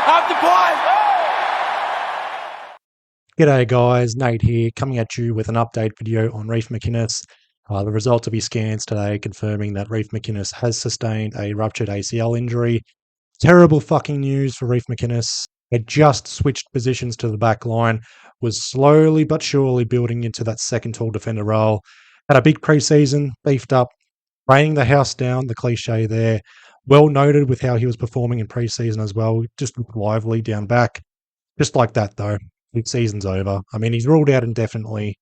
Up the pipe! G'day guys, Nate here, coming at you with an update video on Reef McInnes. The results of his scans today confirming that Reef McInnes has sustained a ruptured ACL injury. Terrible fucking news for Reef McInnes. Had just switched positions to the back line, was slowly but surely building into that second tall defender role. Had a big preseason, beefed up, raining the house down, the cliche there. Well noted with how he was performing in preseason as well, just looked lively down back. Just like that though. His season's over. I mean, he's ruled out indefinitely,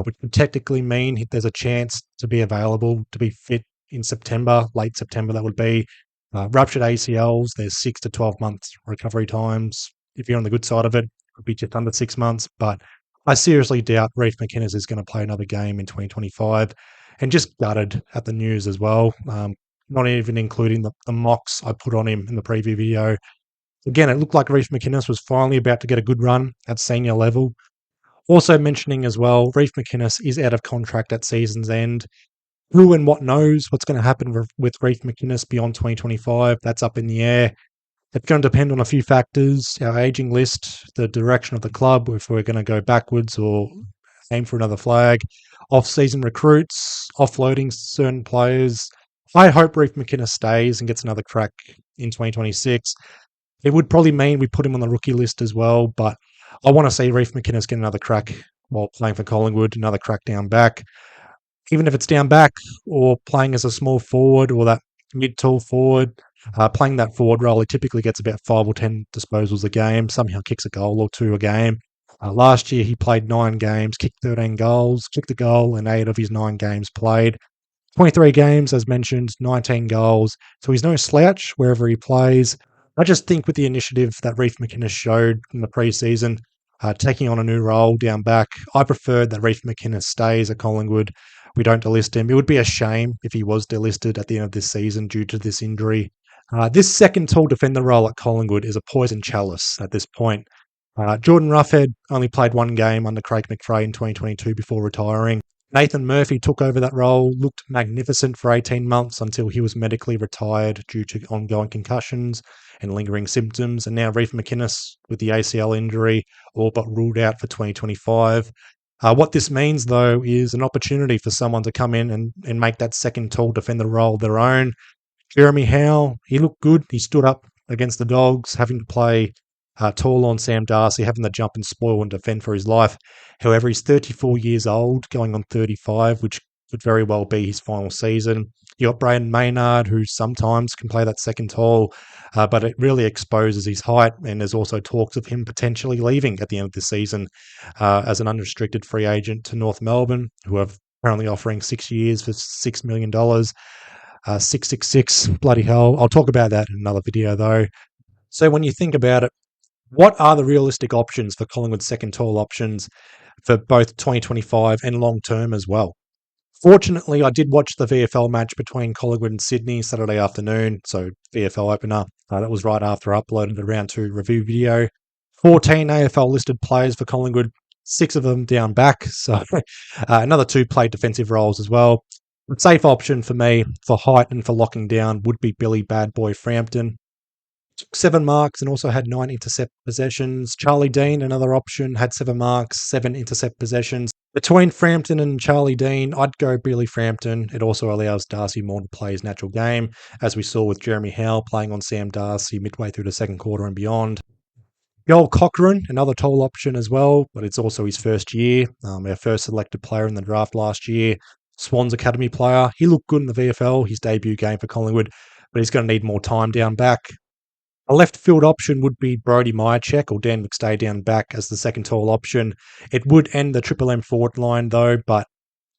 which would technically mean there's a chance to be available, to be fit in September, late September that would be. Ruptured ACLs, there's 6 to 12 months recovery times. If you're on the good side of it, it could be just under 6 months. But I seriously doubt Reef McInnes is going to play another game in 2025. And just gutted at the news as well. Not even including the mocks I put on him in the preview video. Again, it looked like Reef McInnes was finally about to get a good run at senior level. Also mentioning as well, Reef McInnes is out of contract at season's end. Who and what knows what's going to happen with Reef McInnes beyond 2025? That's up in the air. It's going to depend on a few factors, our aging list, the direction of the club, if we're going to go backwards or aim for another flag, off-season recruits, offloading certain players. I hope Reef McInnes stays and gets another crack in 2026. It would probably mean we put him on the rookie list as well, but I want to see Reef McInnes get another crack while playing for Collingwood, another crack down back. Even if it's down back or playing as a small forward or that mid-tall forward, playing that forward role, he typically gets about 5 or 10 disposals a game, somehow kicks a goal or 2 a game. Last year, he played 9 games, kicked 13 goals, kicked a goal in 8 of his 9 games played. 23 games, as mentioned, 19 goals. So he's no slouch wherever he plays. I just think with the initiative that Reef McInnes showed in the preseason, taking on a new role down back, I preferred that Reef McInnes stays at Collingwood. We don't delist him. It would be a shame if he was delisted at the end of this season due to this injury. This second tall defender role at Collingwood is a poison chalice at this point. Jordan Roughead only played 1 game under Craig McRae in 2022 before retiring. Nathan Murphy took over that role, looked magnificent for 18 months until he was medically retired due to ongoing concussions and lingering symptoms. And now Reef McInnes with the ACL injury, all but ruled out for 2025. What this means, though, is an opportunity for someone to come in and make that second tall defender role their own. Jeremy Howe, he looked good. He stood up against the Dogs, having to play tall on Sam Darcy, having to jump and spoil and defend for his life. However, he's 34 years old, going on 35, which could very well be his final season. You got Braden Maynard, who sometimes can play that second tall, but it really exposes his height, and there's also talks of him potentially leaving at the end of the season as an unrestricted free agent to North Melbourne, who are currently offering 6 years for $6 million. 666, bloody hell. I'll talk about that in another video, though. So when you think about it, what are the realistic options for Collingwood's second tall options for both 2025 and long term as well? Fortunately, I did watch the VFL match between Collingwood and Sydney Saturday afternoon, so VFL opener. That was right after I uploaded the round 2 review video. 14 AFL listed players for Collingwood, 6 of them down back, so another 2 played defensive roles as well. The safe option for me for height and for locking down would be Billy Bad Boy Frampton. Took 7 marks and also had 9 intercept possessions. Charlie Dean, another option, had 7 marks, 7 intercept possessions. Between Frampton and Charlie Dean, I'd go Billy Frampton. It also allows Darcy Moore to play his natural game, as we saw with Jeremy Howe playing on Sam Darcy midway through the second quarter and beyond. Joel Cochran, another tall option as well, but it's also his first year. Our first selected player in the draft last year. Swans Academy player. He looked good in the VFL, his debut game for Collingwood, but he's going to need more time down back. A left field option would be Brodie Myercheck or Dan McStay down back as the second tall option. It would end the Triple M forward line though, but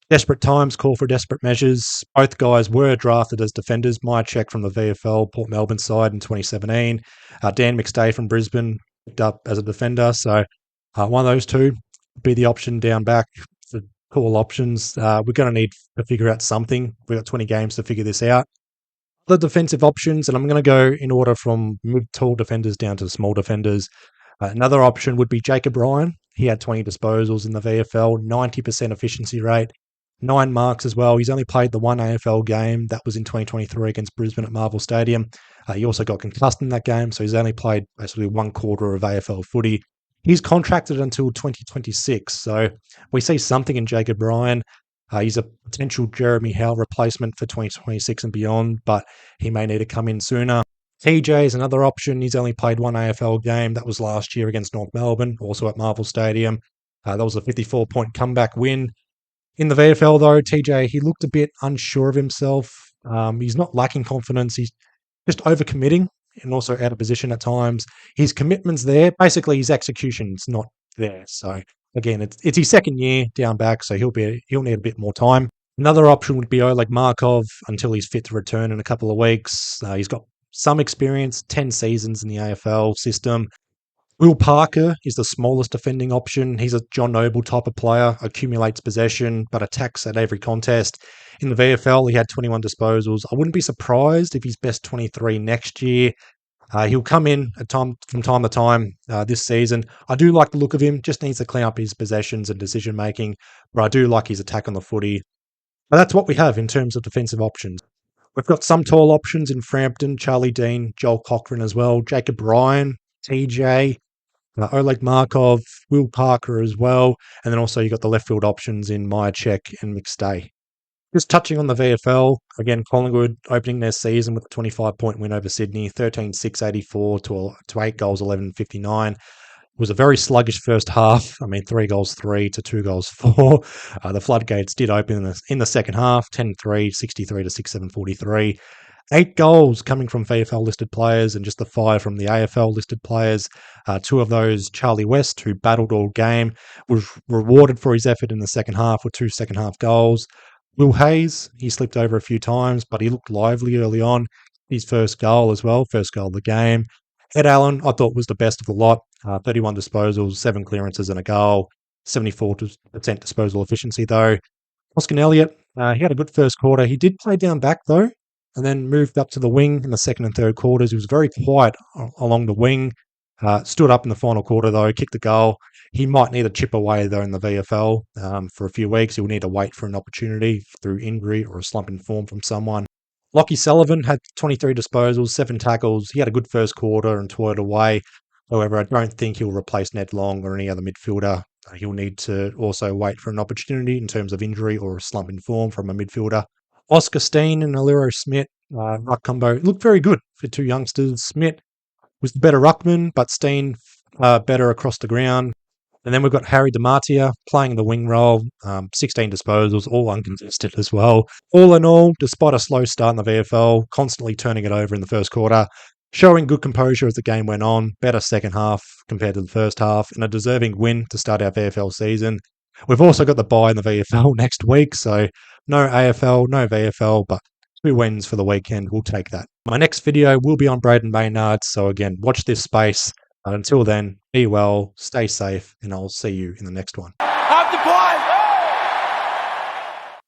desperate times call for desperate measures. Both guys were drafted as defenders. Myercheck from the VFL Port Melbourne side in 2017. Dan McStay from Brisbane picked up as a defender. So one of those 2 would be the option down back for call options. We're going to need to figure out something. We've got 20 games to figure this out. The defensive options, and I'm going to go in order from mid-tall defenders down to small defenders. Another option would be Jacob Ryan. He had 20 disposals in the VFL, 90% efficiency rate. 9 marks as well. He's only played the one AFL game. That was in 2023 against Brisbane at Marvel Stadium. He also got concussed in that game, so he's only played basically 1/4 of AFL footy. He's contracted until 2026, so we see something in Jacob Ryan. He's a potential Jeremy Howe replacement for 2026 and beyond, but he may need to come in sooner. TJ is another option. He's only played one AFL game. That was last year against North Melbourne, also at Marvel Stadium. That was a 54-point comeback win. In the VFL, though, TJ, he looked a bit unsure of himself. He's not lacking confidence. He's just overcommitting and also out of position at times. His commitment's there. Basically, his execution's not there. So, again, it's his second year down back, so he'll need a bit more time. Another option would be Oleg Markov until he's fit to return in a couple of weeks. He's got some experience, 10 seasons in the AFL system. Will Parker is the smallest defending option. He's a John Noble type of player, accumulates possession, but attacks at every contest. In the VFL, he had 21 disposals. I wouldn't be surprised if he's best 23 next year. He'll come in from time to time this season. I do like the look of him, just needs to clean up his possessions and decision making, but I do like his attack on the footy. But that's what we have in terms of defensive options. We've got some tall options in Frampton, Charlie Dean, Joel Cochran as well, Jacob Ryan, TJ, Oleg Markov, Will Parker as well, and then also you got the left field options in Myercheck and McStay. Just touching on the VFL, again, Collingwood opening their season with a 25-point win over Sydney, 13-6-84 to 8 goals, 11-59. It was a very sluggish first half. I mean, 3 goals 3 to 2 goals 4. The floodgates did open in the second half, 10-3, 63 to 6-7, 43. 8 goals coming from VFL listed players and just the 5 from the AFL listed players. 2 of those, Charlie West, who battled all game, was rewarded for his effort in the second half with 2 second half goals. Will Hayes, he slipped over a few times, but he looked lively early on. His first goal as well, first goal of the game. Ed Allen, I thought was the best of the lot. 31 disposals, 7 clearances and a goal. 74% disposal efficiency though. Oscar Elliott, he had a good first quarter. He did play down back though, and then moved up to the wing in the second and third quarters. He was very quiet along the wing. Stood up in the final quarter, though, kicked the goal. He might need a chip away, though, in the VFL for a few weeks. He'll need to wait for an opportunity through injury or a slump in form from someone. Lockie Sullivan had 23 disposals, 7 tackles. He had a good first quarter and toiled away. However, I don't think he'll replace Ned Long or any other midfielder. He'll need to also wait for an opportunity in terms of injury or a slump in form from a midfielder. Oscar Steen and Aliro Smith, ruck combo, looked very good for 2 youngsters. Smith was the better ruckman, but Steen better across the ground. And then we've got Harry DeMartia playing the wing role, 16 disposals, all uncontested as well. All in all, despite a slow start in the VFL, constantly turning it over in the first quarter, showing good composure as the game went on, better second half compared to the first half, and a deserving win to start our VFL season. We've also got the bye in the VFL next week, so no AFL, no VFL, but 2 wins for the weekend. We'll take that. My next video will be on Braden Maynard, so again, watch this space. Until then, be well, stay safe, and I'll see you in the next one.